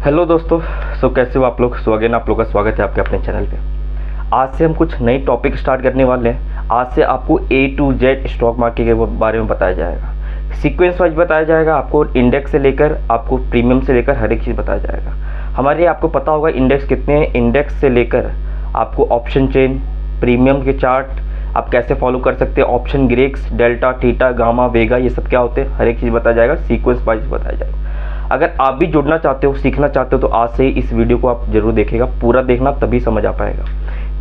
Hello दोस्तों। कैसे हो आप लोग। अगेन आप लोग का स्वागत है आपके अपने चैनल पे। आज से हम कुछ नई टॉपिक स्टार्ट करने वाले हैं। आज से आपको A to Z stock market के बारे में बताया जाएगा, सीक्वेंस वाइज बताया जाएगा। आपको इंडेक्स से लेकर आपको प्रीमियम से लेकर हर एक चीज़ बताया जाएगा। हमारे आपको पता होगा इंडेक्स कितने हैं। इंडेक्स से लेकर आपको ऑप्शन चेन, प्रीमियम के चार्ट आप कैसे फॉलो कर सकते हैं, option greeks, delta, theta, gamma, vega, ये सब क्या होते हैं, हर एक चीज़ बताया जाएगा, सीक्वेंस वाइज बताया जाएगा। अगर आप भी जुड़ना चाहते हो, सीखना चाहते हो तो आज से ही इस वीडियो को आप जरूर देखिएगा, पूरा देखना तभी समझ आ पाएगा।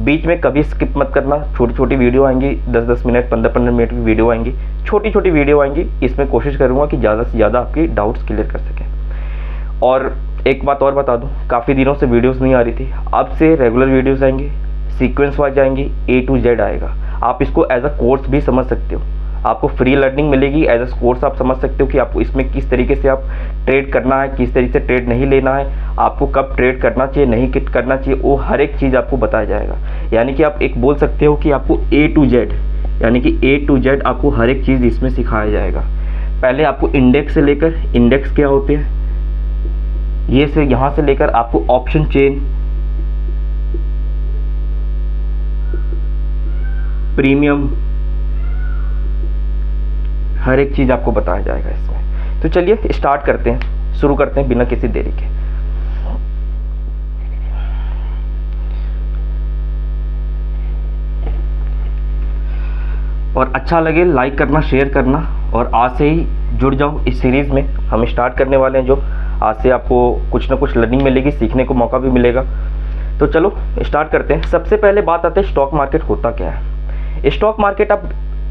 बीच में कभी स्किप मत करना। छोटी छोटी वीडियो आएंगी, 10-10 मिनट 15-15 मिनट की वीडियो आएंगी, छोटी छोटी वीडियो आएंगी। इसमें कोशिश करूँगा कि ज़्यादा से ज़्यादा आपकी डाउट्स क्लियर कर सकें। और एक बात और बता दूँ, काफ़ी दिनों से वीडियोस नहीं आ रही थी, अब से रेगुलर वीडियोस आएंगी, सीक्वेंस वाइज आएंगी, A to Z आएगा। आप इसको एज अ कोर्स भी समझ सकते हो, आपको फ्री लर्निंग मिलेगी। एज अ कोर्स आप समझ सकते हो कि आपको इसमें किस तरीके से आप ट्रेड करना है, किस तरीके से ट्रेड नहीं लेना है, आपको कब ट्रेड करना चाहिए, नहीं करना चाहिए, वो हर एक चीज़ आपको बताया जाएगा। यानी कि आप एक बोल सकते हो कि आपको A to Z, यानी कि A to Z आपको हर एक चीज़ इसमें सिखाया जाएगा। पहले आपको इंडेक्स से लेकर, इंडेक्स क्या होते हैं ये से यहाँ से लेकर आपको ऑप्शन चेन, प्रीमियम, हर एक चीज़ आपको बताया जाएगा इसमें। तो चलिए स्टार्ट करते हैं, शुरू करते हैं बिना किसी देरी के। और अच्छा लगे लाइक करना, शेयर करना, और आज से ही जुड़ जाओ इस सीरीज़ में। हम स्टार्ट करने वाले हैं, जो आज से आपको कुछ ना कुछ लर्निंग मिलेगी, सीखने को मौका भी मिलेगा। तो चलो स्टार्ट करते हैं। सबसे पहले बात आते हैं स्टॉक मार्केट होता क्या है। स्टॉक मार्केट आप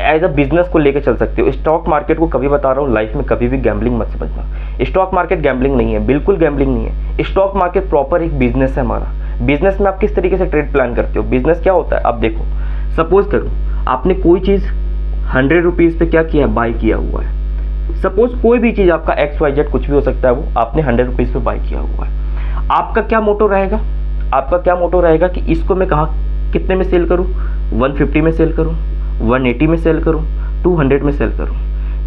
एज अ बिजनेस को लेकर चल सकते हो। स्टॉक मार्केट को कभी बता रहा हूँ, लाइफ में कभी भी गैम्बलिंग मत समझना। स्टॉक मार्केट गैम्बलिंग नहीं है, बिल्कुल गैम्बलिंग नहीं है। स्टॉक मार्केट प्रॉपर एक बिजनेस है हमारा। बिजनेस में आप किस तरीके से ट्रेड प्लान करते हो। बिजनेस क्या होता है, आप देखो, सपोज करो आपने कोई चीज़ 100 रुपीज़ पे क्या किया है, बाई किया हुआ है। सपोज कोई भी चीज़ आपका XYZ कुछ भी हो सकता है, वो आपने 100 रुपीज़ पे बाई किया हुआ है। आपका क्या मोटो रहेगा, आपका क्या मोटो रहेगा कि इसको मैं कहाँ कितने में सेल करूँ, 150 में सेल करूँ, 180 में सेल करूं, 200 में सेल करूं।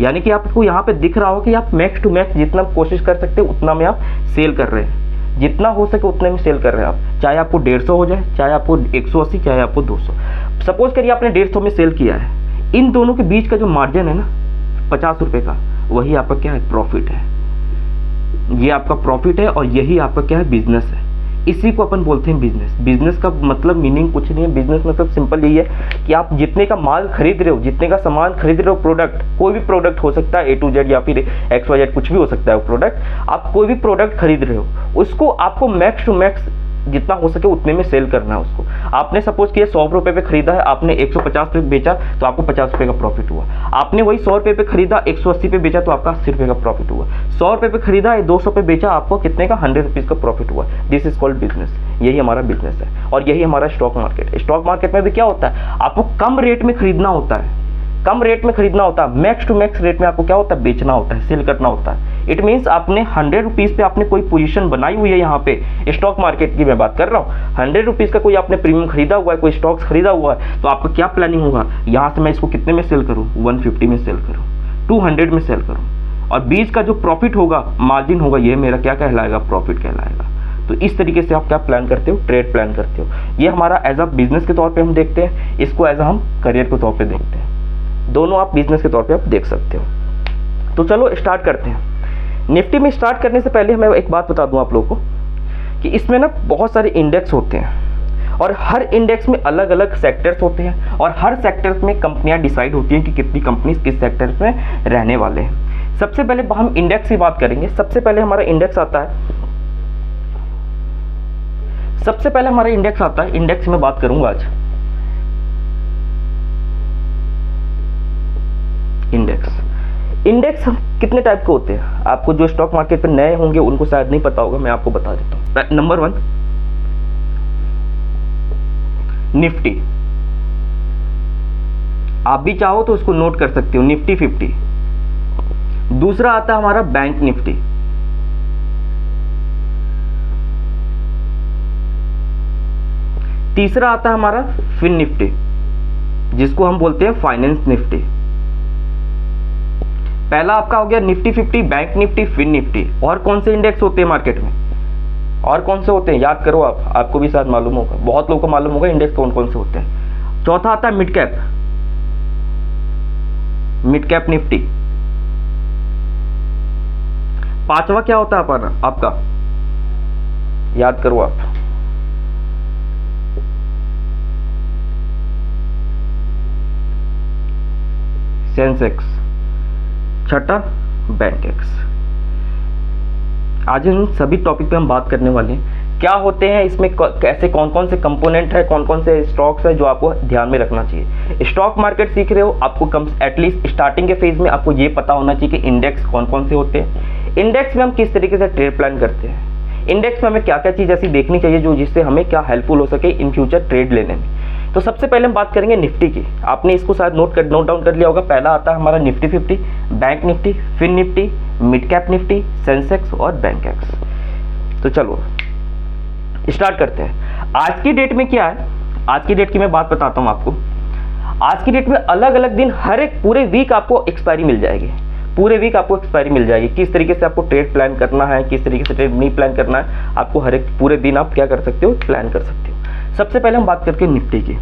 यानी कि आपको यहाँ पे दिख रहा हो कि आप मैक्स टू मैक्स जितना कोशिश कर सकते हो उतना में आप सेल कर रहे हैं, जितना हो सके उतने में सेल कर रहे हैं आप। चाहे आपको 150 हो जाए, चाहे आपको 180, चाहे आपको 200। सपोज करिए आपने 150 में सेल किया है, इन दोनों के बीच का जो मार्जिन है ना 50 रुपये का, वही आपका क्या है, प्रॉफिट है। ये आपका प्रॉफिट है और यही आपका क्या है, बिजनेस है। इसी को अपन बोलते हैं बिजनेस। बिजनेस का मतलब मीनिंग कुछ नहीं है। बिजनेस मतलब सिंपल यही है कि आप जितने का माल खरीद रहे हो, जितने का सामान खरीद रहे हो, प्रोडक्ट, कोई भी प्रोडक्ट हो सकता है, A to Z या फिर XYZ कुछ भी हो सकता है वो प्रोडक्ट। आप कोई भी प्रोडक्ट खरीद रहे हो, उसको आपको मैक्स टू मैक्स जितना हो सके उतने में सेल करना है उसको। आपने सपोज किया 100 रुपये पे खरीदा है, आपने 150 पे बेचा तो आपको 50 रुपये का प्रॉफिट हुआ। आपने वही 100 रुपये पे खरीदा, 180 पे बेचा तो आपका 80 रुपये का प्रॉफिट हुआ। 100 रुपये पे खरीदा, 200 पे बेचा, आपको कितने का, 100 रुपीज़ का प्रॉफिट हुआ। This is called business. यही हमारा बिजनेस है और यही हमारा स्टॉक मार्केट है। स्टॉक मार्केट में भी क्या होता है, आपको कम रेट में खरीदना होता है, कम रेट में खरीदना होता है। मैक्स टू मैक्स रेट में आपको क्या होता है, बेचना होता है, सेल करना होता है। इट मीन्स आपने 100 रुपीज़ पे आपने कोई पोजीशन बनाई हुई है, यहाँ पे स्टॉक मार्केट की मैं बात कर रहा हूँ। 100 रुपीज़ का कोई आपने प्रीमियम खरीदा हुआ है, कोई स्टॉक्स खरीदा हुआ है, तो आपका क्या प्लानिंग होगा, यहाँ से मैं इसको कितने में सेल करूँ, 150 में सेल करूँ, 200 में सेल करूँ, और बीच का जो प्रॉफिट होगा, मार्जिन होगा, ये मेरा क्या कहलाएगा, प्रॉफिट कहलाएगा। तो इस तरीके से आप क्या प्लान करते हो, ट्रेड प्लान करते हो। ये हमारा एज अ बिजनेस के तौर पे हम देखते हैं, इसको एज अ हम करियर के तौर पे देखते हैं। दोनों आप बिजनेस के तौर पे आप देख सकते हो। तो चलो स्टार्ट करते हैं। निफ्टी में स्टार्ट करने से पहले मैं एक बात बता दूं आप लोगों को कि इसमें ना बहुत सारे इंडेक्स होते हैं और हर इंडेक्स में अलग अलग सेक्टर्स होते हैं और हर सेक्टर्स में कंपनियां डिसाइड होती हैं कि कितनी कंपनीज किस सेक्टर में रहने वाले हैं। सबसे पहले हम इंडेक्स की बात करेंगे। सबसे पहले हमारा इंडेक्स आता है, इंडेक्स में बात करूंगा आज। इंडेक्स कितने टाइप के होते हैं, आपको जो स्टॉक मार्केट पे नए होंगे उनको शायद नहीं पता होगा, मैं आपको बता देता हूँ। नंबर 1 निफ्टी, आप भी चाहो तो उसको नोट कर सकते हो, निफ्टी 50। दूसरा आता है हमारा बैंक निफ्टी। तीसरा आता है हमारा फिन निफ्टी, जिसको हम बोलते हैं फाइनेंस निफ्टी। पहला आपका हो गया Nifty 50, bank Nifty, fin Nifty. और कौन से इंडेक्स होते हैं मार्केट में, और कौन से होते हैं याद करो आप, आपको भी शायद मालूम होगा, बहुत लोगों को मालूम होगा इंडेक्स कौन कौन से होते हैं। चौथा आता है मिड कैप निफ्टी। पांचवा क्या होता है आपका याद करो आप, सेंसेक्स। छठा बैंक एक्स। आज इन सभी टॉपिक पे हम बात करने वाले हैं, क्या होते हैं इसमें, कैसे कौन कौन से कंपोनेंट है, कौन कौन से स्टॉक्स है जो आपको ध्यान में रखना चाहिए। स्टॉक मार्केट सीख रहे हो, आपको कम एटलीस्ट स्टार्टिंग के फेज में आपको ये पता होना चाहिए कि इंडेक्स कौन कौन से होते हैं, इंडेक्स में हम किस तरीके से ट्रेड प्लान करते हैं, इंडेक्स में हमें क्या क्या चीज़ ऐसी देखनी चाहिए जो जिससे हमें क्या हेल्पफुल हो सके इन फ्यूचर ट्रेड लेने में। तो सबसे पहले हम बात करेंगे निफ्टी की। आपने इसको शायद नोट डाउन कर लिया होगा। पहला आता है हमारा Nifty 50, bank Nifty, fin Nifty, mid cap Nifty, Sensex और बैंक एक्स। तो चलो स्टार्ट करते हैं। आज की डेट में क्या है, आज की डेट की मैं बात बताता हूँ आपको। आज की डेट में अलग अलग दिन, हर एक पूरे वीक आपको एक्सपायरी मिल जाएगी, पूरे वीक आपको एक्सपायरी मिल जाएगी। किस तरीके से आपको ट्रेड प्लान करना है, किस तरीके से ट्रेड नहीं प्लान करना है, आपको हर एक पूरे दिन आप क्या कर सकते हो, प्लान कर सकते हो। सबसे पहले हम बात करते हैं निफ्टी की,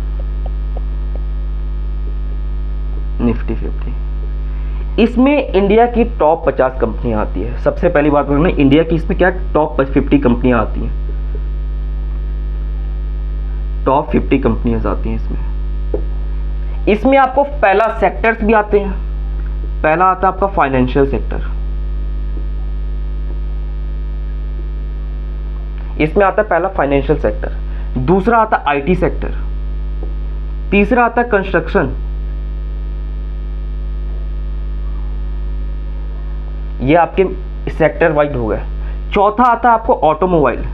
निफ्टी 50। इसमें इंडिया की टॉप 50 कंपनियां आती है। सबसे पहली बात बोलना, इंडिया की इसमें क्या टॉप 50 कंपनियां आती हैं, टॉप 50 कंपनियां आती हैं इसमें। इसमें आपको पहला सेक्टर्स भी आते हैं। पहला आता है आपका फाइनेंशियल सेक्टर, इसमें आता है पहला फाइनेंशियल सेक्टर। दूसरा आता है आईटी सेक्टर। तीसरा आता है कंस्ट्रक्शन, ये आपके सेक्टर वाइज हो गए। चौथा आता है आपको ऑटोमोबाइल।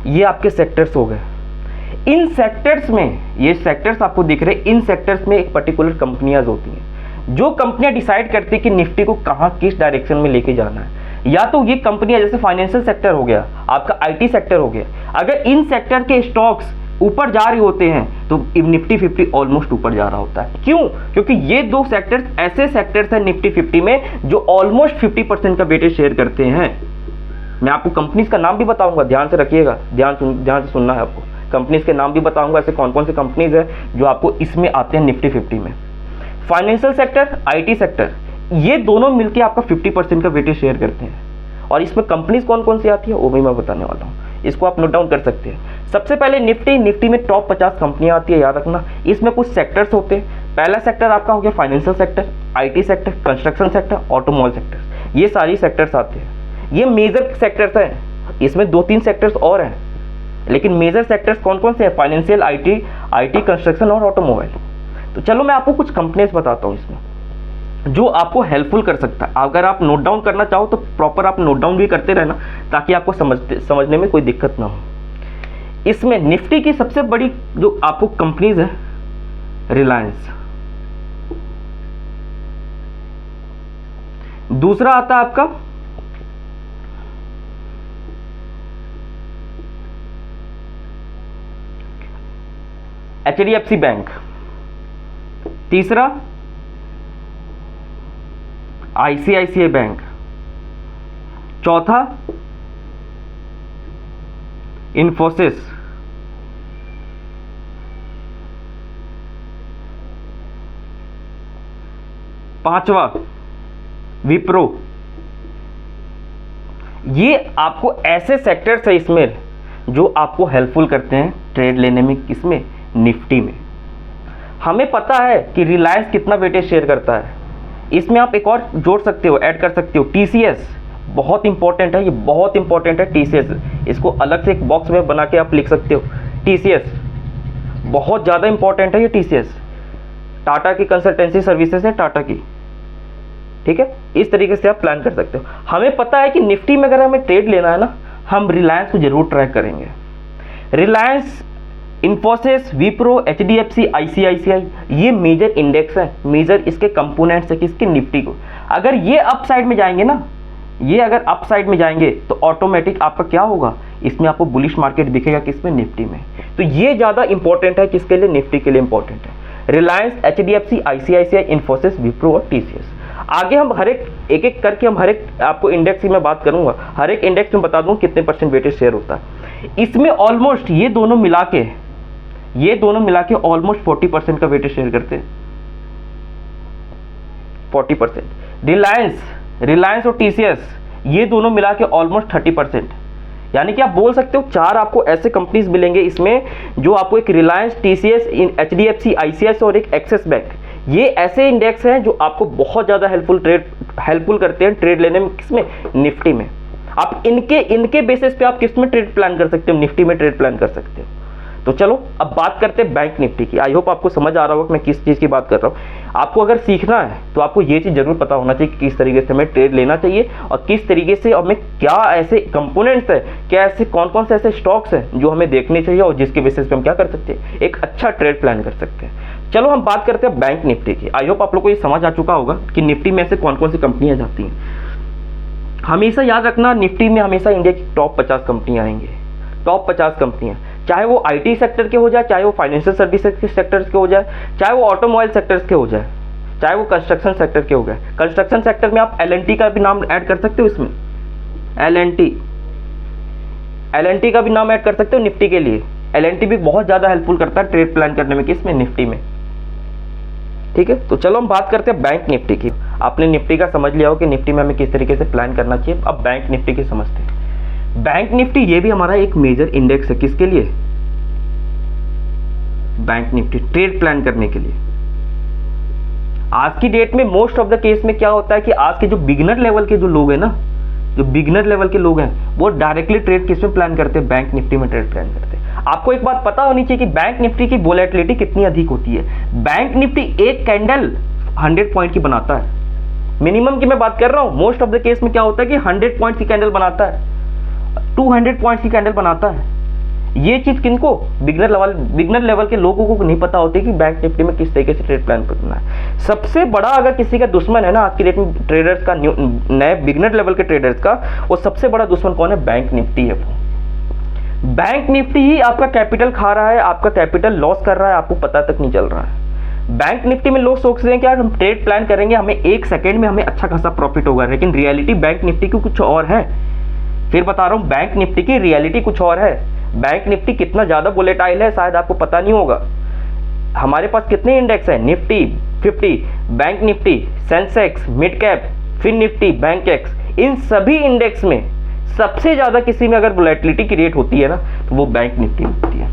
ये आपके सेक्टर्स हो गए। इन सेक्टर्स में, ये सेक्टर्स आपको दिख रहे हैं, इन सेक्टर्स में एक पर्टिकुलर कंपनियां होती हैं जो कंपनियां डिसाइड करती है कि निफ्टी को कहां किस डायरेक्शन में लेके जाना है। या तो ये कंपनियां, जैसे फाइनेंशियल सेक्टर हो गया, आपका आईटी सेक्टर हो गया, अगर इन सेक्टर के स्टॉक्स ऊपर जा रहे होते हैं तो निफ्टी 50 ऑलमोस्ट ऊपर जा रहा होता है। क्यों? क्योंकि ये दो सेक्टर्स ऐसे सेक्टर्स हैं निफ्टी 50 में जो ऑलमोस्ट 50% का वेटेज शेयर करते हैं। मैं आपको कंपनीज का नाम भी बताऊंगा, ध्यान से रखिएगा, ध्यान से सुनना है आपको। कंपनीज के नाम भी बताऊंगा, ऐसे कौन कौन से कंपनीज है जो आपको इसमें आते हैं निफ्टी 50 में। फाइनेंशियल सेक्टर, आईटी सेक्टर, ये दोनों मिलकर आपका 50% का वेटेज शेयर करते हैं। और इसमें कंपनीज कौन कौन सी आती है वो भी मैं बताने वाला हूँ, इसको आप नोट डाउन कर सकते हैं। सबसे पहले निफ्टी में टॉप 50 कंपनियां आती है, याद रखना। इसमें कुछ सेक्टर्स होते हैं। पहला सेक्टर आपका हो गया financial sector, IT sector, construction sector, automobile sector, ये सारी सेक्टर्स आते हैं। ये मेजर सेक्टर्स हैं। इसमें 2-3 सेक्टर्स और हैं, लेकिन मेजर सेक्टर्स कौन कौन से हैं? फाइनेंशियल, आईटी, कंस्ट्रक्शन और ऑटोमोबाइल। तो चलो मैं आपको कुछ कंपनीज बताता हूँ इसमें जो आपको हेल्पफुल कर सकता है। अगर आप नोट डाउन करना चाहो तो प्रॉपर आप नोट डाउन भी करते रहना, ताकि आपको समझने में कोई दिक्कत ना हो। इसमें निफ्टी की सबसे बड़ी जो आपको कंपनीज है, रिलायंस। दूसरा आता है आपका HDFC बैंक। तीसरा ICICI बैंक। चौथा इन्फोसिस। पांचवा विप्रो। ये आपको ऐसे सेक्टर्स है इसमें जो आपको हेल्पफुल करते हैं ट्रेड लेने में। किसमें? निफ्टी में। हमें पता है कि रिलायंस कितना वेटेज शेयर करता है। इसमें आप एक और जोड़ सकते हो, ऐड कर सकते हो, TCS। बहुत इंपॉर्टेंट है, ये बहुत इंपॉर्टेंट है TCS। इसको अलग से एक बॉक्स में बना के आप लिख सकते हो। TCS बहुत ज़्यादा इंपॉर्टेंट है। ये TCS टाटा की कंसल्टेंसी सर्विसेज है, टाटा की, ठीक है। इस तरीके से आप प्लान कर सकते हो। हमें पता है कि निफ्टी में अगर हमें ट्रेड लेना है ना, हम रिलायंस को जरूर ट्रैक करेंगे। रिलायंस, इन्फोसिस, विप्रो, HDFC, ICICI, ये मेजर इंडेक्स है, मेजर इसके कंपोनेंट्स है किसके? निफ्टी को। अगर ये अप साइड में जाएंगे ना, ये अगर अप साइड में जाएंगे तो ऑटोमेटिक आपका क्या होगा? इसमें आपको बुलिश मार्केट दिखेगा किसमें? निफ्टी में। तो ये ज़्यादा इंपॉर्टेंट है किसके लिए? निफ्टी के लिए इंपॉर्टेंट है। रिलायंस, HDFC, ICICI, इन्फोसिस, विप्रो और TCS। आगे हम हर एक एक करके हम हर एक आपको इंडेक्स की मैं बात करूंगा, हर एक इंडेक्स में बता दूं कितने परसेंट वेटेज शेयर होता है। इसमें ऑलमोस्ट ये दोनों मिला के ऑलमोस्ट 40% का वेटेज शेयर करते हैं, 40%। रिलायंस और टीसीएस ये दोनों मिला के ऑलमोस्ट 30%। यानी कि आप बोल सकते हो 4 आपको ऐसे कंपनीज मिलेंगे इसमें जो आपको, एक रिलायंस, टीसीएस, एचडीएफसी, आईसीआईसीआई और एक एक्सिस बैंक, ये ऐसे इंडेक्स हैं जो आपको बहुत ज़्यादा हेल्पफुल करते हैं ट्रेड लेने में। किसमें? निफ्टी में। आप इनके बेसिस पे आप किस में ट्रेड प्लान कर सकते हो? निफ्टी में ट्रेड प्लान कर सकते हो। तो चलो अब बात करते हैं बैंक निफ्टी की। आई होप आपको समझ आ रहा होगा मैं किस चीज़ की बात कर रहा हूँ। आपको अगर सीखना है तो आपको ये चीज़ जरूर पता होना चाहिए कि किस तरीके से हमें ट्रेड लेना चाहिए और किस तरीके से हमें क्या ऐसे कंपोनेंट्स है, क्या ऐसे कौन से ऐसे स्टॉक्स हैं जो हमें देखने चाहिए और जिसके बेसिस पे हम क्या कर सकते हैं, एक अच्छा ट्रेड प्लान कर सकते हैं। चलो हम बात करते हैं बैंक निफ्टी की। आई होप आप लोग को ये समझ आ चुका होगा कि निफ्टी में ऐसे कौन सी कंपनियां जाती हैं। हमेशा याद रखना, निफ्टी में हमेशा इंडिया की टॉप 50 कंपनियां आएंगी, टॉप 50 कंपनियां, चाहे वो आईटी सेक्टर के हो जाए, चाहे वो फाइनेंशियल सर्विसेज के सेक्टर्स के हो जाए, चाहे वो ऑटोमोबाइल सेक्टर्स के हो जाए, चाहे वो कंस्ट्रक्शन सेक्टर के हो गए। कंस्ट्रक्शन सेक्टर में आप एल का भी नाम ऐड कर सकते हो इसमें, एल का भी नाम ऐड कर सकते हो निफ्टी के लिए। एल भी बहुत ज़्यादा हेल्पफुल करता है ट्रेड प्लान करने में, किसमें? निफ्टी में। ठीक है, तो चलो हम बात करते हैं बैंक निफ्टी की। आपने निफ्टी का समझ लिया हो कि निफ्टी में हमें किस तरीके से प्लान करना चाहिए। अब बैंक निफ्टी की समझते हैं। बैंक निफ्टी ये भी हमारा एक मेजर इंडेक्स है, किसके लिए? बैंक निफ्टी ट्रेड प्लान करने के लिए। आज की डेट में मोस्ट ऑफ द केस में क्या होता है कि आज के जो बिगिनर लेवल के जो लोग हैं ना, जो बिगिनर लेवल के लोग हैं, वो डायरेक्टली ट्रेड किस में प्लान करते हैं? बैंक निफ्टी में ट्रेड प्लान करते हैं। आपको एक बात पता होनी चाहिए कि बैंक निफ्टी की वोलेटिलिटी कितनी अधिक होती है। बैंक निफ्टी एक कैंडल 100 पॉइंट की बनाता है, मिनिमम की मैं बात कर रहा हूं। मोस्ट ऑफ द केस में क्या होता है कि 100 पॉइंट की कैंडल बनाता है, 200 पॉइंट्स की कैंडल बनाता है। ये चीज किनको? बिगनर लेवल के लोगों को नहीं पता होती कि बैंक निफ्टी में किस तरीके से ट्रेड प्लान करना है। सबसे बड़ा अगर किसी का दुश्मन है ना आज की डेट में ट्रेडर्स का, नए बिगनर लेवल के ट्रेडर्स का, वो सबसे बड़ा दुश्मन कौन है? बैंक निफ्टी है। वो बैंक निफ्टी ही आपका कैपिटल खा रहा है, आपका कैपिटल लॉस कर रहा है, आपको पता तक नहीं चल रहा है। बैंक निफ्टी में लोग सोचते हैं कि यार हम ट्रेड प्लान करेंगे, हमें 1 सेकेंड में हमें अच्छा खासा प्रॉफिट होगा, लेकिन रियलिटी बैंक निफ्टी की कुछ और है। फिर बता रहा हूं, बैंक निफ्टी की रियलिटी कुछ और है। बैंक निफ्टी कितना ज्यादा वोलेटाइल है शायद आपको पता नहीं होगा। हमारे पास कितने इंडेक्स हैं? Nifty 50, bank Nifty, Sensex, mid cap, fin Nifty, Bankex. इन सभी इंडेक्स में सबसे ज्यादा किसी में अगर वोलेटिलिटी की रेट होती है ना, तो वो बैंक निफ्टी होती है।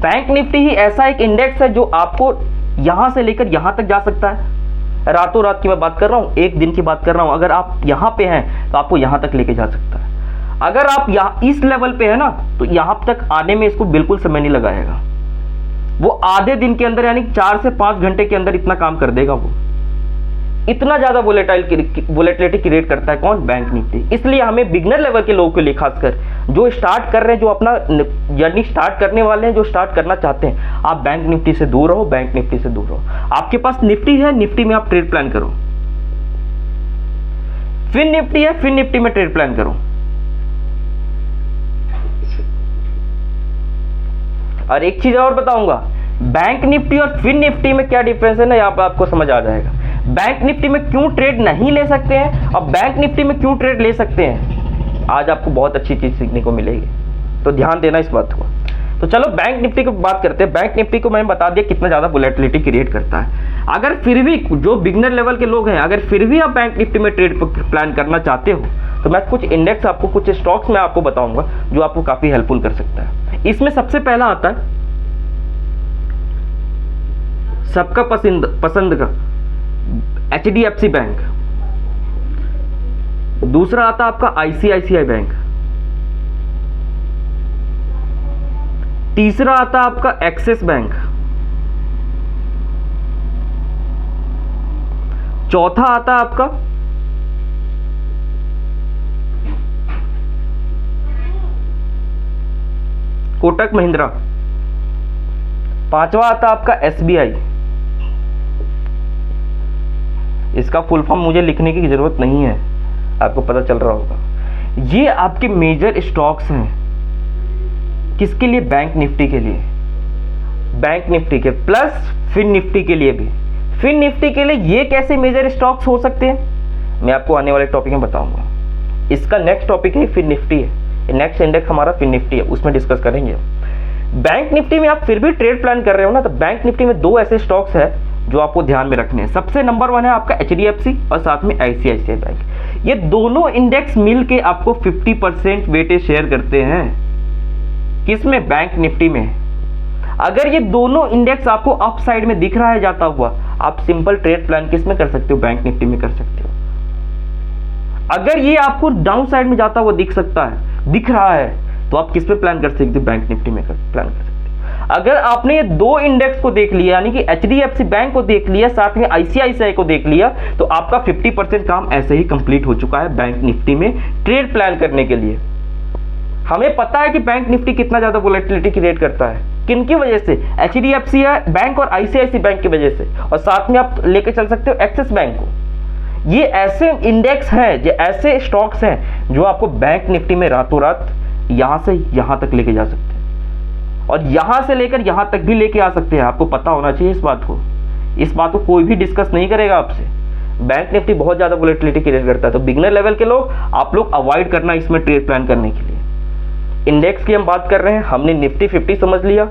बैंक निफ्टी ही ऐसा एक इंडेक्स है जो आपको यहां से लेकर यहां तक जा सकता है। रातों रात की मैं बात कर रहा हूं, एक दिन की बात कर रहा हूं। अगर आप यहां पे हैं तो आपको यहां तक लेके जा सकता है। अगर आप यहां इस लेवल पे है ना, तो यहां तक आने में इसको बिल्कुल समय नहीं लगाएगा। वो आधे दिन के अंदर, यानी 4 से 5 घंटे के अंदर इतना काम कर देगा। वो इतना ज्यादा वोलेटिलिटी क्रिएट करता है कौन? Bank Nifty. इसलिए हमें बिगनर लेवल के लोगों के लिए, खासकर जो स्टार्ट कर रहे हैं, जो अपना जर्नी स्टार्ट करने वाले हैं, जो स्टार्ट करना चाहते हैं, आप बैंक निफ्टी से दूर रहो, बैंक निफ्टी से दूर रहो। आपके पास निफ्टी है, निफ्टी में आप ट्रेड प्लान करो। फिन निफ्टी है, फिन निफ्टी में ट्रेड प्लान करो। और एक चीज और बताऊंगा, बैंक निफ्टी और फिन निफ्टी में क्या डिफरेंस है ना, यहाँ पर आपको समझ आ जाएगा। बैंक निफ्टी में क्यों ट्रेड नहीं ले सकते हैं और बैंक निफ्टी में क्यों ट्रेड ले सकते हैं, आज आपको बहुत अच्छी चीज सीखने को मिलेगी, तो ध्यान देना इस बात को। तो चलो बैंक निफ्टी की बात करते हैं। बैंक निफ्टी को मैंने बता दिया कितना ज्यादा वोलेटिलिटी क्रिएट करता है। अगर फिर भी जो बिगनर लेवल के लोग हैं, अगर फिर भी आप बैंक निफ्टी में ट्रेड प्लान करना चाहते हो, तो मैं कुछ इंडेक्स आपको, कुछ स्टॉक्स में आपको बताऊंगा जो आपको काफी हेल्पफुल कर सकता है। इसमें सबसे पहला आता है सबका पसंद का HDFC बैंक, दूसरा आता आपका ICICI बैंक, तीसरा आता आपका एक्सिस बैंक, चौथा आता आपका कोटक महिंद्रा, पांचवा आता आपका SBI। इसका फुल फॉर्म मुझे लिखने की जरूरत नहीं है, आपको पता चल रहा होगा। ये आपके मेजर स्टॉक्स हैं, किसके लिए? बैंक निफ्टी के लिए, बैंक निफ्टी के, प्लस फिन निफ्टी के लिए भी। फिन निफ्टी के लिए ये कैसे मेजर स्टॉक्स हो सकते हैं, मैं आपको आने वाले टॉपिक में बताऊंगा। इसका नेक्स्ट टॉपिक है फिन निफ्टी है, नेक्स्ट इंडेक्स हमारा फिन निफ्टी है, उसमें डिस्कस करेंगे। बैंक निफ्टी में आप फिर भी ट्रेड प्लान कर रहे हो ना, तो बैंक निफ्टी में दो ऐसे स्टॉक्स है जो आपको ध्यान में रखने हैं। सबसे नंबर 1 है आपका HDFC और साथ में ICICI बैंक। ये दोनों इंडेक्स मिल के आपको 50% वेटेज शेयर करते हैं, किसमें, बैंक निफ्टी में। अगर ये दोनों इंडेक्स आपको अप साइड में दिख रहा है जाता हुआ, आप सिंपल ट्रेड प्लान किस में कर सकते हो, बैंक निफ्टी में कर सकते हो। अगर ये आपको डाउन साइड में जाता हुआ दिख रहा है, तो आप किस पे प्लान कर सकते हो, बैंक निफ्टी में प्लान कर सकते हो। अगर आपने ये दो इंडेक्स को देख लिया, यानी कि HDFC बैंक को देख लिया, साथ में ICICI को देख लिया, तो आपका 50% काम ऐसे ही कंप्लीट हो चुका है बैंक निफ्टी में ट्रेड प्लान करने के लिए। हमें पता है कि बैंक निफ्टी कितना ज्यादा वोलेटिलिटी क्रिएट करता है, किनकी वजह से, HDFC बैंक और ICICI बैंक की वजह से, और साथ में आप लेके चल सकते हो एक्सिस बैंक को। ये ऐसे इंडेक्स हैं, जो ऐसे स्टॉक्स हैं जो आपको बैंक निफ्टी में रातों रात यहां से यहां तक लेके जा सकते हैं, और यहां से लेकर यहां तक भी लेके आ सकते हैं। आपको पता होना चाहिए इस बात को कोई भी डिस्कस नहीं करेगा आपसे। बैंक निफ्टी बहुत ज्यादा वोलेटिलिटी क्रिएट करता है, तो बिगनर लेवल के लोग, आप लोग अवॉइड करना इसमें ट्रेड प्लान करने के लिए। इंडेक्स की हम बात कर रहे हैं, हमने निफ्टी 50 समझ लिया,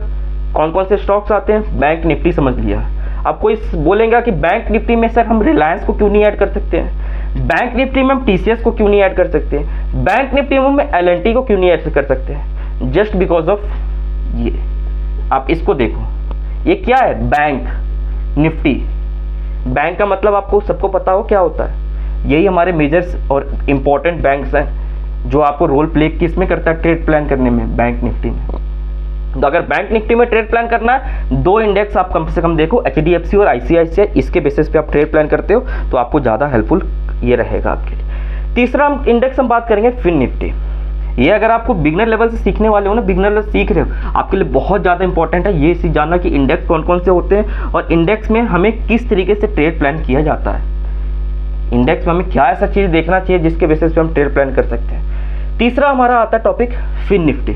कौन कौन से स्टॉक्स आते हैं, बैंक निफ्टी समझ लिया। अब कोई बोलेगा कि बैंक निफ्टी में सर हम रिलायंस को क्यों नहीं ऐड कर सकते हैं, बैंक निफ्टी में हम TCS को क्यों नहीं ऐड कर सकते हैं, बैंक निफ्टी में हम L&T को क्यों नहीं ऐड कर सकते हैं, जस्ट बिकॉज ऑफ ये। आप इसको देखो, ये क्या है, बैंक निफ्टी। बैंक का मतलब आपको सबको पता हो क्या होता है, यही हमारे मेजर्स और इंपॉर्टेंट बैंक्स हैं जो आपको रोल प्ले किस में करता है, ट्रेड प्लान करने में, बैंक निफ्टी में। तो अगर बैंक निफ्टी में ट्रेड प्लान करना है, दो इंडेक्स आप कम से कम देखो, HDFC और ICICI, इसके बेसिस पे आप ट्रेड प्लान करते हो तो आपको ज़्यादा हेल्पफुल ये रहेगा आपके लिए। तीसरा इंडेक्स हम बात करेंगे फिन निफ्टी। ये अगर आपको बिगनर लेवल से सीखने वाले हो ना, बिगनर लेवल सीख रहे हो, आपके लिए बहुत ज़्यादा इंपॉर्टेंट है ये चीज़ जानना कि इंडेक्स कौन कौन से होते हैं और इंडेक्स में हमें किस तरीके से ट्रेड प्लान किया जाता है। इंडेक्स में हमें क्या ऐसा चीज़ देखना चाहिए जिसके बेसिस पे हम ट्रेड प्लान कर सकते हैं। तीसरा हमारा आता है टॉपिक फिन निफ्टी।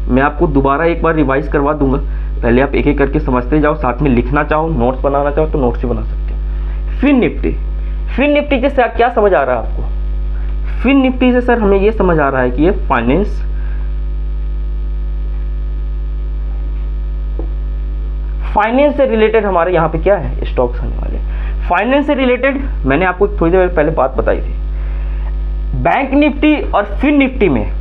मैं आपको दोबारा एक बार रिवाइज करवा दूंगा, पहले आप एक एक करके समझते जाओ, साथ में लिखना चाहो, नोट्स बनाना चाहो तो नोट्स भी बना सकते हो। फिन निफ्टी से क्या समझ आ रहा है आपको? फिन निफ्टी से सर हमें ये समझ आ रहा है कि ये फाइनेंस से रिलेटेड हमारे यहाँ पे क्या है, स्टॉक्स आने वाले। फाइनेंस से रिलेटेड मैंने आपको थोड़ी देर पहले बात बताई थी। बैंक निफ्टी और फिन निफ्टी में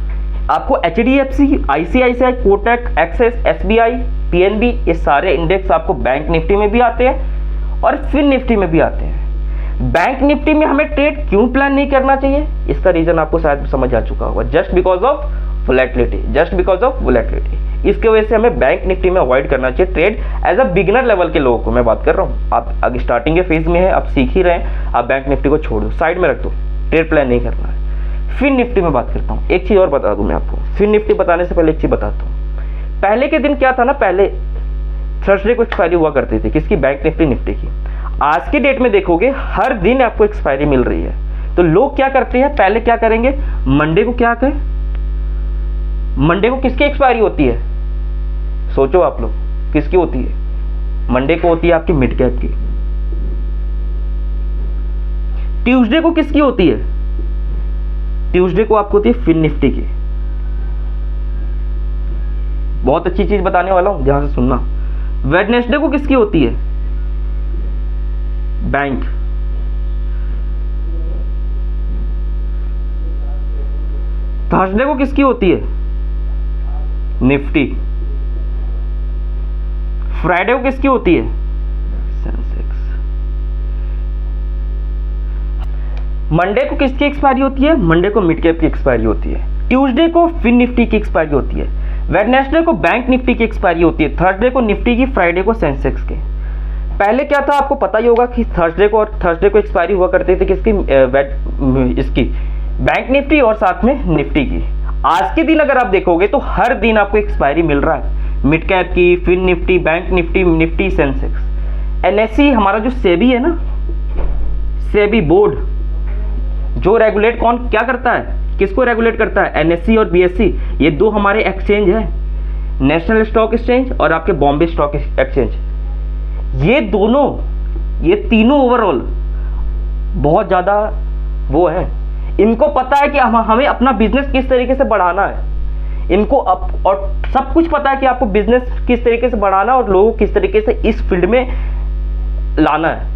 आपको HDFC, ICICI, Kotak, axis, SBI, PNB, ये सारे इंडेक्स आपको बैंक निफ्टी में भी आते हैं और फिन निफ्टी में भी आते हैं। बैंक निफ्टी में हमें ट्रेड क्यों प्लान नहीं करना चाहिए, इसका रीजन आपको शायद समझ आ चुका होगा, जस्ट बिकॉज ऑफ वोलेटिलिटी। इसके वजह से हमें बैंक निफ्टी में अवॉइड करना चाहिए trade as a beginner level के लोगों को मैं बात कर रहा हूँ। आप अगर स्टार्टिंग के फेज में है, आप सीख ही रहे हैं, आप बैंक निफ्टी को छोड़ दो, साइड में रख दो, ट्रेड प्लान नहीं करना है। फिन निफ्टी में बात करता हूँ। एक चीज और बता दूं मैं आपको, फिन निफ्टी बताने से पहले एक चीज बताता हूँ। पहले के दिन क्या था ना, पहले थर्सडे को एक्सपायरी हुआ करती थी, किसकी, बैंक निफ्टी की। आज की डेट में देखोगे हर दिन आपको एक्सपायरी मिल रही है। तो लोग क्या करते हैं, पहले क्या करेंगे, मंडे को क्या करें, मंडे को किसकी एक्सपायरी होती है, सोचो आप लोग, किसकी होती है? मंडे को होती है आपकी मिड कैप की। ट्यूसडे को किसकी होती है? ट्यूसडे को आपको होती है फिन निफ्टी की। बहुत अच्छी चीज बताने वाला हूं, ध्यान से सुनना। वेडनेसडे को किसकी होती है? बैंक। थर्सडे को किसकी होती है? निफ्टी। फ्राइडे को किसकी होती है? सेंसेक्स। मंडे को किसकी एक्सपायरी होती है? मंडे को मिड कैप की एक्सपायरी होती है। ट्यूसडे को फिन निफ्टी की एक्सपायरी होती है। वेडनेसडे को बैंक निफ्टी की एक्सपायरी होती है। थर्सडे को निफ्टी की, फ्राइडे को सेंसेक्स की। पहले क्या था आपको पता ही होगा कि थर्सडे को एक्सपायरी हुआ करती थी किसकी, इसकी बैंक निफ्टी और साथ में निफ्टी की। आज के दिन अगर आप देखोगे तो हर दिन आपको एक्सपायरी मिल रहा है, मिड कैप की, fin Nifty, bank Nifty, Sensex. NSC हमारा जो सेबी है ना, सेबी बोर्ड जो रेगुलेट क्या करता है, किसको रेगुलेट करता है? एनएससी और बीएससी, ये दो हमारे एक्सचेंज है, नेशनल स्टॉक एक्सचेंज और आपके बॉम्बे स्टॉक एक्सचेंज। ये दोनों, ये तीनों ओवरऑल बहुत ज़्यादा वो है, इनको पता है कि हमें अपना बिजनेस किस तरीके से बढ़ाना है, इनको और सब कुछ पता है कि आपको बिजनेस किस तरीके से बढ़ाना और लोगों को किस तरीके से इस फील्ड में लाना है।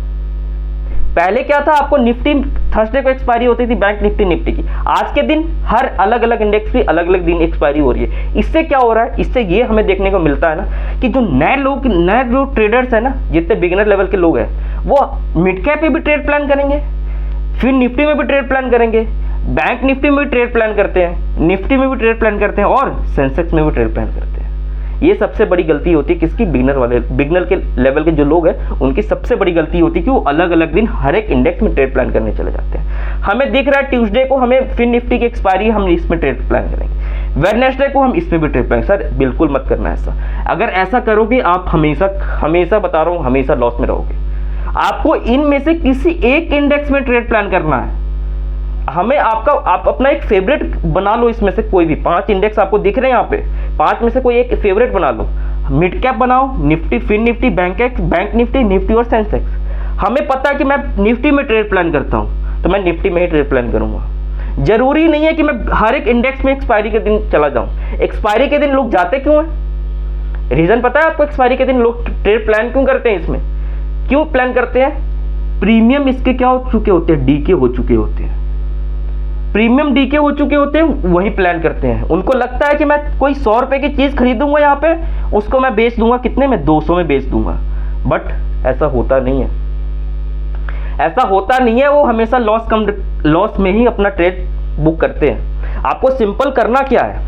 पहले क्या था, आपको निफ्टी थर्सडे को एक्सपायरी होती थी बैंक निफ्टी की, आज के दिन हर अलग अलग इंडेक्स की अलग अलग दिन एक्सपायरी हो रही है। इससे क्या हो रहा है, इससे ये हमें देखने को मिलता है ना कि जो नए जो ट्रेडर्स है ना, जितने बिगिनर लेवल के लोग हैं, वो मिड कैप में भी ट्रेड प्लान करेंगे, फिर निफ्टी में भी ट्रेड प्लान करेंगे, बैंक निफ्टी में भी ट्रेड प्लान करते हैं, निफ्टी में भी ट्रेड प्लान करते हैं और सेंसेक्स में भी ट्रेड प्लान करते हैं। ये सबसे बड़ी गलती होती है किसकी, बिगिनर के लेवल के जो लोग हैं उनकी सबसे बड़ी गलती होती है कि वो अलग अलग दिन हर एक इंडेक्स में ट्रेड प्लान करने चले जाते हैं। हमें दिख रहा है ट्यूसडे को हमें फिर निफ्टी की एक्सपायरी, हम इसमें ट्रेड प्लान करेंगे, वेडनेसडे को हम इसमें भी ट्रेड प्लान। सर बिल्कुल मत करना ऐसा, अगर ऐसा करोगे आप हमेशा बता रहा हूँ हमेशा लॉस में रहोगे। आपको इनमें से किसी एक इंडेक्स में ट्रेड प्लान करना है। आप अपना एक फेवरेट बना लो, इसमें से कोई भी 5 इंडेक्स आपको दिख रहे हैं यहाँ पे, 5 में से कोई एक फेवरेट बना लो। मिड कैप बनाओ, Nifty, fin Nifty, bank Nifty और सेंसेक्स। हमें पता है कि मैं निफ्टी में ट्रेड प्लान करता हूँ तो मैं निफ्टी में ही ट्रेड प्लान करूंगा। जरूरी नहीं है कि मैं हर एक इंडेक्स में एक्सपायरी के दिन चला जाऊं। एक्सपायरी के दिन लोग जाते क्यों हैं, रीजन पता है आपको? एक्सपायरी के दिन लोग ट्रेड प्लान क्यों करते हैं? इसमें क्यों प्लान करते हैं? प्रीमियम इसके क्या हो चुके होते हैं, डीके हो चुके होते हैं, प्रीमियम डीके हो चुके होते हैं, वही प्लान करते हैं। उनको लगता है कि मैं कोई 100 रुपए की चीज खरीदूंगा यहाँ पे, उसको मैं बेच दूंगा कितने में, 200 में बेच दूंगा। बट ऐसा होता नहीं है, ऐसा होता नहीं है। वो हमेशा लॉस में ही अपना ट्रेड बुक करते हैं। आपको सिंपल करना क्या है,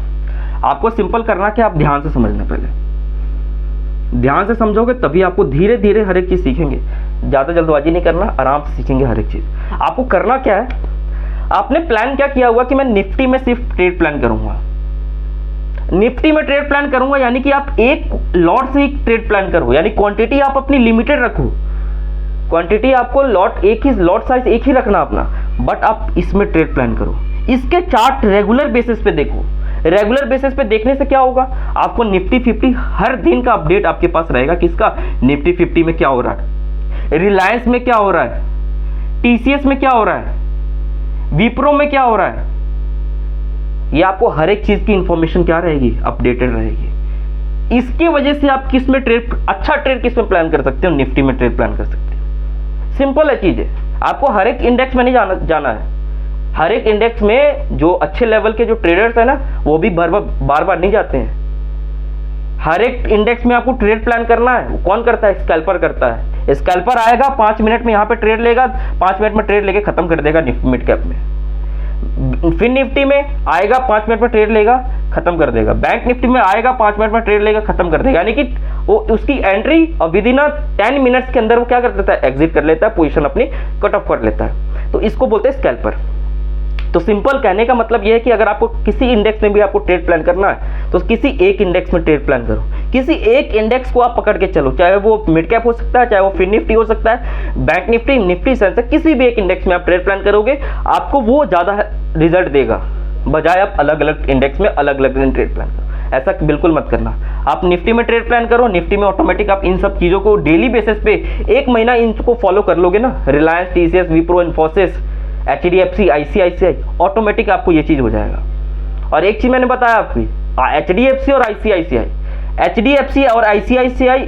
आपको सिंपल करना क्या, आप ध्यान से समझना, पहले ध्यान से समझोगे तभी आपको धीरे धीरे हर एक चीज सीखेंगे। ज्यादा जल्दबाजी नहीं करना, आराम से सीखेंगे हर एक चीज। आपको करना क्या है, आपने प्लान क्या किया हुआ कि मैं निफ्टी में सिर्फ ट्रेड प्लान करूंगा, निफ्टी में ट्रेड प्लान करूंगा, यानी कि आप एक लॉट से ही ट्रेड प्लान करो, यानी क्वांटिटी आप अपनी लिमिटेड रखो। क्वांटिटी आपको एक ही लॉट साइज एक ही रखना अपना, बट आप इसमें ट्रेड प्लान करो। इसके चार्ट रेगुलर बेसिस पे देखो। रेगुलर बेसिस पे देखने से क्या होगा, आपको निफ्टी 50 हर दिन का अपडेट आपके पास रहेगा। किसका? निफ्टी 50 में क्या हो रहा है, रिलायंस में क्या हो रहा है, टीसीएस में क्या हो रहा है, विप्रो में क्या हो रहा है। ये आपको हर एक चीज की इंफॉर्मेशन क्या रहेगी, अपडेटेड रहेगी। इसकी वजह से आप किस में ट्रेड, अच्छा ट्रेड किस में प्लान कर सकते हो, निफ्टी में ट्रेड प्लान कर सकते हो। सिंपल है चीज है। आपको हर एक इंडेक्स में नहीं जाना है। हर एक इंडेक्स में जो अच्छे लेवल के जो ट्रेडर्स है ना, वो भी बार बार नहीं जाते हैं। हर एक इंडेक्स में आपको ट्रेड प्लान करना है। कौन करता है? स्कैल्पर करता है। स्कैल्पर आएगा 5 मिनट में यहाँ पे ट्रेड लेगा, 5 मिनट में ट्रेड लेके खत्म कर देगा मिड कैप में। फिर निफ्टी में आएगा 5 मिनट में ट्रेड लेगा, खत्म कर देगा। बैंक निफ्टी में आएगा 5 मिनट में ट्रेड लेगा, खत्म कर देगा। यानी कि वो उसकी एंट्री और विद इन 10 मिनट्स के अंदर वो क्या कर लेता है, एग्जिट कर लेता है, पोजीशन अपनी कट ऑफ कर लेता है। तो इसको बोलते हैं स्कैल्पर। तो सिंपल कहने का मतलब यह है कि अगर आपको किसी इंडेक्स में भी आपको ट्रेड प्लान करना है तो किसी एक इंडेक्स में ट्रेड प्लान करो। किसी एक इंडेक्स को आप पकड़ के चलो, चाहे वो मिड कैप हो सकता है, चाहे वो फिन निफ्टी हो सकता है, बैंक निफ्टी सेंसेक्स, किसी भी एक इंडेक्स में आप ट्रेड प्लान करोगे, आपको वो ज्यादा रिजल्ट देगा, बजाय आप अलग अलग इंडेक्स में अलग अलग दिन ट्रेड प्लान करो। ऐसा बिल्कुल मत करना। आप निफ्टी में ट्रेड प्लान करो, निफ्टी में ऑटोमेटिक आप इन सब चीजों को डेली बेसिस पे 1 महीना इनको फॉलो कर लोगे ना, Reliance, TCS, Wipro, Infosys, HDFC, ICICI, automatic आपको ये चीज हो जाएगा। और एक चीज मैंने बताया आपकी, एचडीएफसी और आईसीआईसीआई, एचडीएफसी और आईसीआईसीआई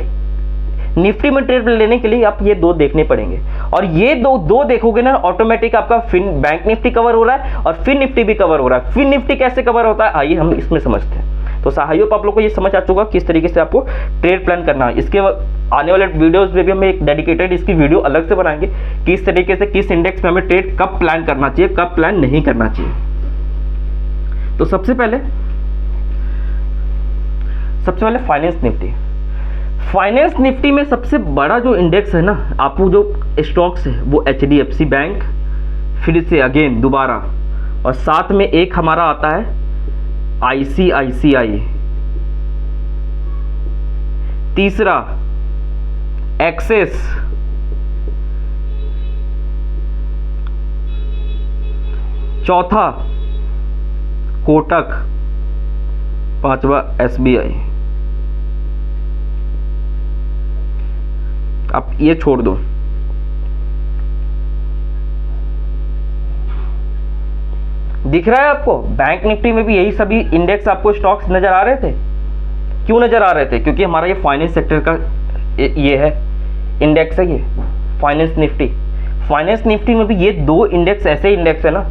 निफ्टी में ट्रेड लेने के लिए आप ये 2 देखने पड़ेंगे। और ये दो देखोगे ना, ऑटोमेटिक आपका बैंक निफ्टी कवर हो रहा है और फिन निफ्टी भी कवर हो रहा है। फिन निफ्टी कैसे कवर होता है, आइए हम इसमें समझते हैं। तो आई होप आप लोग को ये समझ आ चुका किस तरीके से आपको ट्रेड प्लान करना है। इसके आने वाले वीडियोस में भी हम एक डेडिकेटेड इसकी वीडियो अलग से बनाएंगे, किस तरीके से किस इंडेक्स में हमें ट्रेड कब प्लान करना चाहिए, कब प्लान नहीं करना चाहिए। तो सबसे पहले फाइनेंस निफ्टी। फाइनेंस निफ्टी में सबसे बड़ा जो इंडेक्स है ना, आपको जो स्टॉक्स है वो एचडीएफसी बैंक, फिर से अगेन दोबारा, और साथ में एक हमारा आता है आईसीआईसीआई, तीसरा एक्सिस, चौथा कोटक, पांचवा एसबीआई। आप ये छोड़ दो। दिख रहा है आपको, बैंक निफ्टी में भी यही सभी इंडेक्स आपको स्टॉक्स नजर आ रहे थे। क्यों नजर आ रहे थे? क्योंकि हमारा ये फाइनेंस सेक्टर का ये है इंडेक्स है, ये फाइनेंस निफ्टी। फाइनेंस निफ्टी में भी ये दो इंडेक्स ऐसे इंडेक्स है ना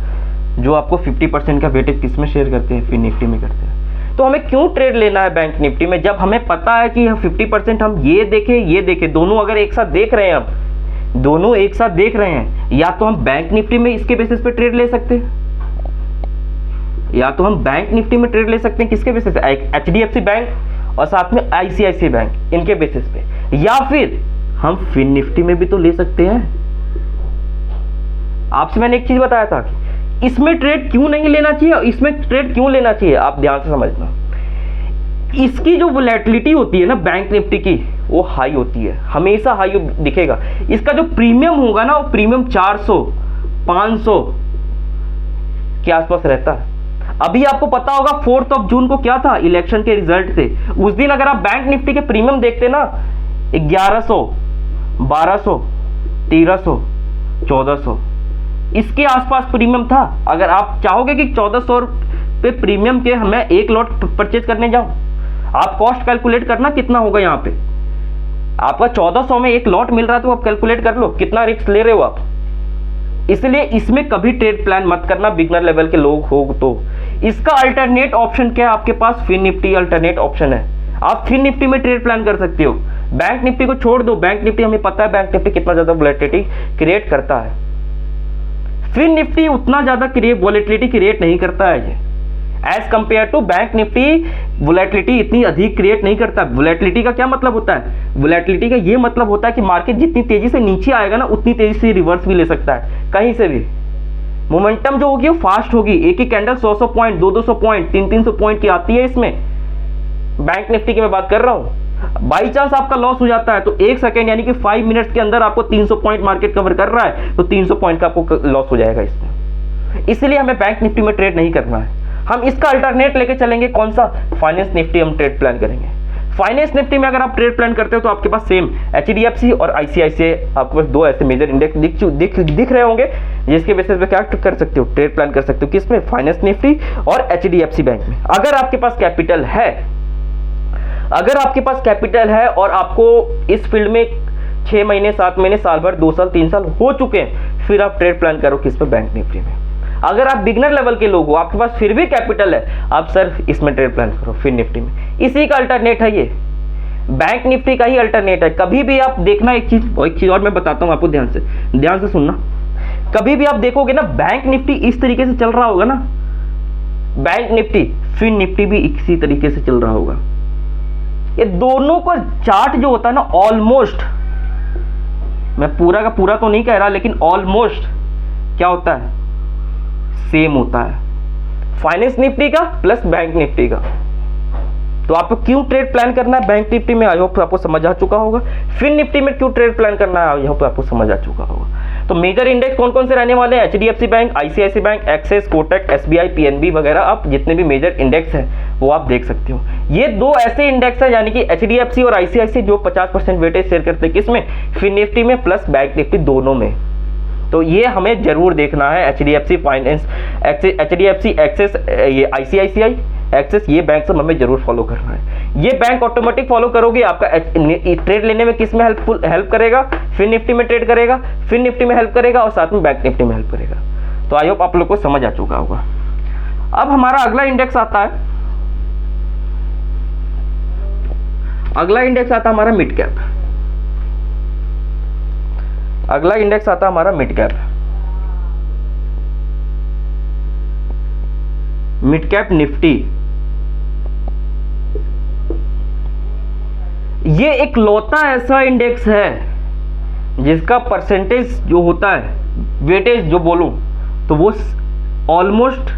जो आपको 50% का वेटेज किस में शेयर करते हैं? फिन निफ्टी में करते हैं। तो हमें क्यों ट्रेड लेना है बैंक निफ्टी में, जब हमें पता है कि 50% हम ये देखें दोनों अगर एक साथ देख रहे हैं, हम दोनों एक साथ देख रहे हैं, या तो हम बैंक निफ्टी में इसके बेसिस पे ट्रेड ले सकते हैं, या तो हम बैंक निफ्टी में ट्रेड ले सकते हैं किसके बेसिस पे? HDFC बैंक और साथ में ICICI बैंक, इनके बेसिस पे। या फिर हम फिन निफ्टी में भी तो ले सकते हैं। आपसे मैंने एक चीज बताया था, इसमें ट्रेड क्यों नहीं लेना चाहिए और इसमें ट्रेड क्यों लेना चाहिए, आप ध्यान से समझना। इसकी जो वोलेटिलिटी होती है ना बैंक निफ्टी की, वो हाई होती है, हमेशा हाई दिखेगा। इसका जो प्रीमियम होगा ना, वो प्रीमियम 400 500 के आसपास रहता है। अभी आपको पता होगा 4 जून को क्या था, इलेक्शन के रिजल्ट थे। उस दिन अगर आप बैंक निफ्टी के प्रीमियम देखते ना, 1100 1200 1300 1400 इसके आसपास प्रीमियम था। अगर आप चाहोगे कि 1400 पे प्रीमियम के हमें एक लॉट परचेज करने जाऊं, आप कॉस्ट कैलकुलेट करना कितना होगा। यहाँ पे आपका 1400 में एक लॉट मिल रहा है, तो आप कैलकुलेट कर लो कितना रिस्क ले रहे हो आप। इसलिए इसमें कभी ट्रेड प्लान मत करना, बिगनर लेवल के लोग हो तो। इसका अल्टरनेट ऑप्शन क्या है आपके पास? फिन निफ्टी अल्टरनेट ऑप्शन है। आप फिन निफ्टी में ट्रेड प्लान कर सकते हो। बैंक निफ्टी को छोड़ दो, बैंक निफ्टी हमें पता है बैंक निफ्टी कितना ज्यादा वोलेटिलिटी क्रिएट करता है। फिन निफ्टी उतना ज्यादा वोलेटिलिटी क्रिएट नहीं करता है ये, as compare to bank Nifty volatility इतनी अधिक क्रिएट नहीं करता। वोलेटिलिटी का क्या मतलब होता है? वोलेटिलिटी का ये मतलब होता है कि मार्केट जितनी तेजी से नीचे आएगा ना, उतनी तेजी से रिवर्स भी ले सकता है कहीं से भी। मोमेंटम जो होगी वो फास्ट होगी, एक ही कैंडल 100 पॉइंट 200 पॉइंट 300 पॉइंट की आती है इसमें। बैंक निफ्टी की मैं बात कर रहा हूं। बाई चांस आपका लॉस हो जाता है तो 1 सेकेंड यानी कि 5 मिनट्स के अंदर आपको 300 पॉइंट मार्केट कवर कर रहा है, तो 300 पॉइंट का आपको लॉस हो जाएगा इसमें। इसलिए हमें बैंक निफ्टी में ट्रेड नहीं करना है, हम इसका अल्टरनेट लेके चलेंगे। कौन सा? फाइनेंस निफ्टी हम ट्रेड प्लान करेंगे। फाइनेंस निफ्टी में अगर आप ट्रेड प्लान करते हो तो आपके पास सेम HDFC और ICICI, आपके पास दो ऐसे मेजर इंडेक्स दिख रहे होंगे, जिसके बेसिस पे क्या कर सकते हो? ट्रेड प्लान कर सकते हो। किसमें? फाइनेंस निफ्टी और HDFC बैंक में। अगर आपके पास कैपिटल है, अगर आपके पास कैपिटल है और आपको इस फील्ड में 6 महीने 7 महीने साल भर 2 साल 3 साल हो चुके हैं, फिर आप ट्रेड प्लान करो किस पे? बैंक निफ्टी में। अगर आप बिगनर लेवल के लोग हो, आपके पास फिर भी कैपिटल है, आप सर इसमें ट्रेड प्लान करो फिन निफ्टी में। इसी का अल्टरनेट है ये, बैंक निफ्टी का ही अल्टरनेट है। कभी भी आप देखना एक चीज और मैं बताता हूं आपको, ध्यान से सुनना। कभी भी आप देखोगे ना बैंक निफ्टी इस तरीके से चल रहा होगा ना, बैंक निफ्टी फिन निफ्टी भी इसी तरीके से चल रहा होगा। ये दोनों का चार्ट जो होता है ना, ऑलमोस्ट, मैं पूरा का पूरा तो नहीं कह रहा, लेकिन ऑलमोस्ट क्या होता है? सेम होता है, फाइनेंस निफ्टी का प्लस बैंक निफ्टी का। तो आपको क्यों ट्रेड प्लान करना है बैंक निफ्टी में, आई होप आपको समझ आ चुका होगा। फिन निफ्टी में क्यों ट्रेड प्लान करना है, आई होप आपको समझ आ चुका होगा। तो मेजर इंडेक्स कौन कौन से रहने वाले हैं? HDFC bank, ICICI bank, axis, Kotak, SBI, PNB वगैरह। आप जितने भी मेजर इंडेक्स हैं वो आप देख सकते हो। ये दो ऐसे इंडेक्स हैं, यानी कि HDFC और ICICI, जो 50% वेटेज शेयर करते हैं किसमें? फिन निफ्टी में प्लस बैंक निफ्टी दोनों में। तो ये हमें जरूर देखना है। HDFC फाइनेंस, HDFC, एक्सिस, ये ICICI, एक्सिस, ये बैंक सब हमें जरूर फॉलो करना है। ये बैंक ऑटोमेटिक फॉलो करोगे, आपका ट्रेड लेने में किस में हेल्प करेगा? फिन निफ्टी में ट्रेड करेगा, फिन निफ्टी में हेल्प करेगा और साथ में बैंक निफ्टी में हेल्प करेगा। तो आई होप आप लोग को समझ आ चुका होगा। अब हमारा अगला इंडेक्स आता है, अगला इंडेक्स आता है हमारा मिड कैप। अगला इंडेक्स आता है हमारा mid cap. Mid cap Nifty, ये एक लौता ऐसा इंडेक्स है जिसका परसेंटेज जो होता है, वेटेज जो बोलूं, तो वो ऑलमोस्ट,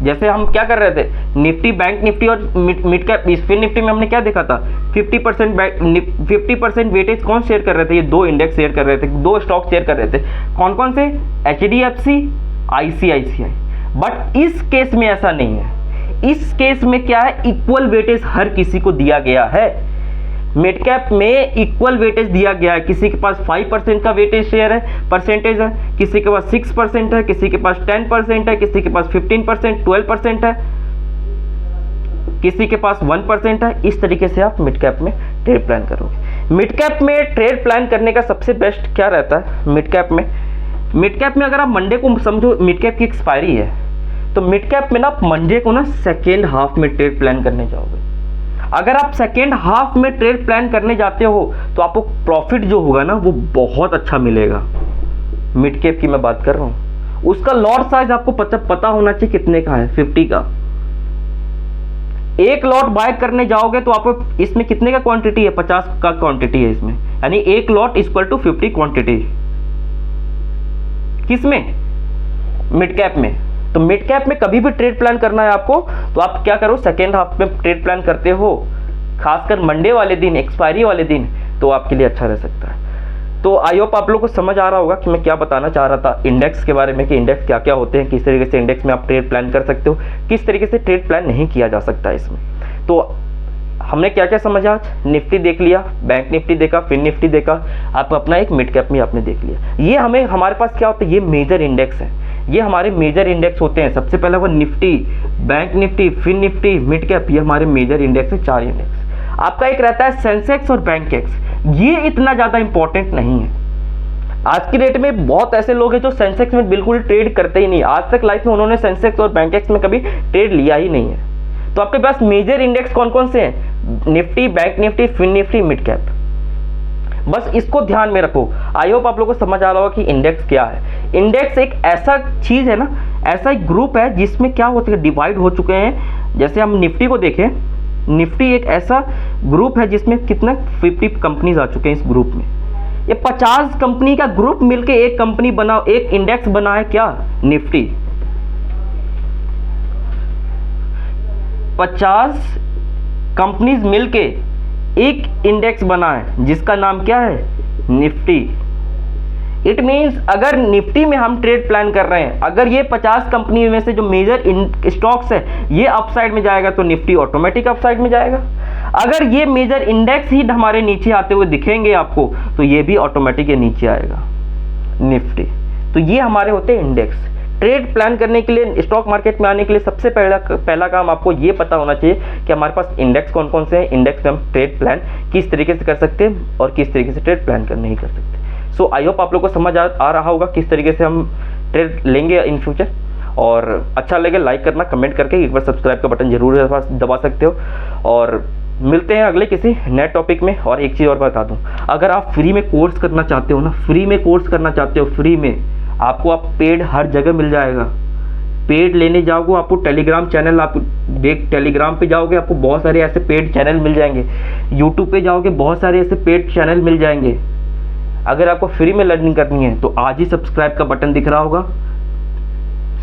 जैसे हम क्या कर रहे थे, निफ्टी, बैंक निफ्टी और मिड कैप, फिन निफ्टी में हमने क्या देखा था? 50% वेटेज कौन शेयर कर रहे थे? ये दो इंडेक्स शेयर कर रहे थे, दो स्टॉक शेयर कर रहे थे। कौन कौन से? HDFC, ICICI। बट इस केस में ऐसा नहीं है। इस केस में क्या है? इक्वल वेटेज हर किसी को दिया गया है। मिड कैप में इक्वल वेटेज दिया गया है, किसी के पास 5% का वेटेज शेयर है, परसेंटेज है, किसी के पास 6% है, किसी के पास 10% है, किसी के पास 15%, 12% है, किसी के पास 1% है। इस तरीके से आप मिड कैप में ट्रेड प्लान करोगे। मिड कैप में ट्रेड प्लान करने का सबसे बेस्ट क्या रहता है? मिड कैप में अगर आप मंडे को समझो मिड कैप की एक्सपायरी है, तो मिड कैप में ना आप मंडे को ना सेकेंड हाफ में ट्रेड प्लान करने जाओगे। अगर आप सेकेंड हाफ में ट्रेड प्लान करने जाते हो तो आपको प्रॉफिट जो होगा ना वो बहुत अच्छा मिलेगा। मिड कैप की मैं बात कर रहा हूँ। उसका लॉट साइज आपको पता होना चाहिए कितने का है, 50 का। एक लॉट बाय करने जाओगे तो आपको इसमें कितने का क्वांटिटी है? 50 का क्वांटिटी है इसमें, यानी एक लॉट इक्वल टू 50 क्वांटिटी। किसमें? मिड कैप में। तो मिड कैप में कभी भी ट्रेड प्लान करना है आपको तो आप क्या करो, सेकेंड हाफ में ट्रेड प्लान करते हो, खासकर मंडे वाले दिन, एक्सपायरी वाले दिन, तो आपके लिए अच्छा रह सकता है। तो आई होप आप लोगों को समझ आ रहा होगा कि मैं क्या बताना चाह रहा था इंडेक्स के बारे में, कि इंडेक्स क्या क्या होते हैं, किस तरीके से इंडेक्स में आप ट्रेड प्लान कर सकते हो, किस तरीके से ट्रेड प्लान नहीं किया जा सकता इसमें। तो हमने क्या क्या समझा आज? निफ्टी देख लिया, बैंक निफ्टी देखा, फिन निफ्टी देखा, आप अपना एक मिड कैप में आपने देख लिया। ये हमारे पास क्या होता है? ये मेजर इंडेक्स है, ये हमारे मेजर इंडेक्स होते हैं। सबसे पहला वो Nifty, bank Nifty, fin Nifty, mid cap, ये हमारे मेजर इंडेक्स है, 4 इंडेक्स। आपका एक रहता है सेंसेक्स और बैंक एक्स, ये इतना ज़्यादा इंपॉर्टेंट नहीं है। आज की डेट में बहुत ऐसे लोग हैं जो सेंसेक्स में बिल्कुल ट्रेड करते ही नहीं, आज तक लाइफ में उन्होंने सेंसेक्स और बैंक एक्स में कभी ट्रेड लिया ही नहीं है। तो आपके पास मेजर इंडेक्स कौन कौन से हैं? Nifty, bank Nifty, fin Nifty, mid cap. बस इसको ध्यान में रखो। आई होप आप लोगों को समझ आ रहा होगा कि इंडेक्स क्या है। इंडेक्स एक ऐसा चीज है ना, ऐसा एक ग्रुप है जिसमें क्या होते हैं, डिवाइड हो चुके हैं। जैसे हम निफ्टी को देखें, निफ्टी एक ऐसा ग्रुप है जिसमें कितना 50 कंपनीज आ चुके हैं इस ग्रुप में। ये 50 कंपनी का ग्रुप मिलके एक कंपनी बना, एक इंडेक्स बना है, क्या? निफ्टी। 50 कंपनीज मिलके एक इंडेक्स बना है जिसका नाम क्या है? निफ्टी। इट मीन्स अगर निफ्टी में हम ट्रेड प्लान कर रहे हैं, अगर ये 50 कंपनी में से जो मेजर स्टॉक्स है ये अपसाइड में जाएगा तो निफ्टी ऑटोमेटिक अपसाइड में जाएगा। अगर ये मेजर इंडेक्स ही हमारे नीचे आते हुए दिखेंगे आपको तो ये भी ऑटोमेटिक नीचे आएगा, निफ्टी। तो ये हमारे होते हैं इंडेक्स। ट्रेड प्लान करने के लिए, स्टॉक मार्केट में आने के लिए सबसे पहला काम आपको ये पता होना चाहिए कि हमारे पास इंडेक्स कौन कौन से हैं, इंडेक्स में हम ट्रेड प्लान किस तरीके से कर सकते हैं और किस तरीके से ट्रेड प्लान कर नहीं कर सकते। सो आई होप आप लोग को समझ आ रहा होगा किस तरीके से हम ट्रेड लेंगे इन फ्यूचर। और अच्छा लगे लाइक करना, कमेंट करके एक बार सब्सक्राइब का बटन जरूर दबा सकते हो। और मिलते हैं अगले किसी नए टॉपिक में। और एक चीज़ और बता दूं, अगर आप फ्री में कोर्स करना चाहते हो ना, फ्री में कोर्स करना चाहते हो, फ्री में आपको आप पेड हर जगह मिल जाएगा। पेड लेने जाओगे आपको टेलीग्राम चैनल, आप टेलीग्राम पे जाओगे आपको बहुत सारे ऐसे पेड चैनल मिल जाएंगे। यूट्यूब पे जाओगे बहुत सारे ऐसे पेड चैनल मिल जाएंगे। अगर आपको फ्री में लर्निंग करनी है तो आज ही सब्सक्राइब का बटन दिख रहा होगा,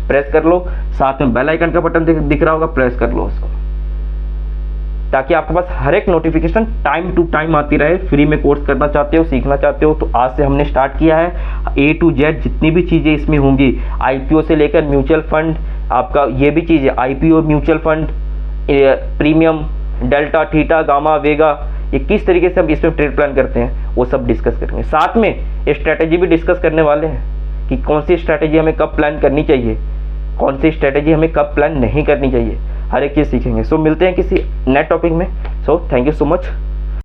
प्रेस कर लो। साथ में बेल आइकन का बटन दिख रहा होगा, प्रेस कर लो उसको, ताकि आपके पास हर एक नोटिफिकेशन टाइम टू टाइम आती रहे। फ्री में कोर्स करना चाहते हो, सीखना चाहते हो तो आज से हमने स्टार्ट किया है। A to Z जितनी भी चीज़ें इसमें होंगी, IPO से लेकर म्यूचुअल फंड, आपका ये भी चीज़ है IPO, mutual fund, premium, delta, theta, gamma, vega, ये किस तरीके से हम इसमें ट्रेड प्लान करते हैं वो सब डिस्कस करेंगे। साथ में स्ट्रैटेजी भी डिस्कस करने वाले हैं कि कौन सी स्ट्रैटेजी हमें कब प्लान करनी चाहिए, कौन सी स्ट्रैटेजी हमें कब प्लान नहीं करनी चाहिए, हर एक चीज़ सीखेंगे। सो मिलते हैं किसी नए टॉपिक में। So thank you so much.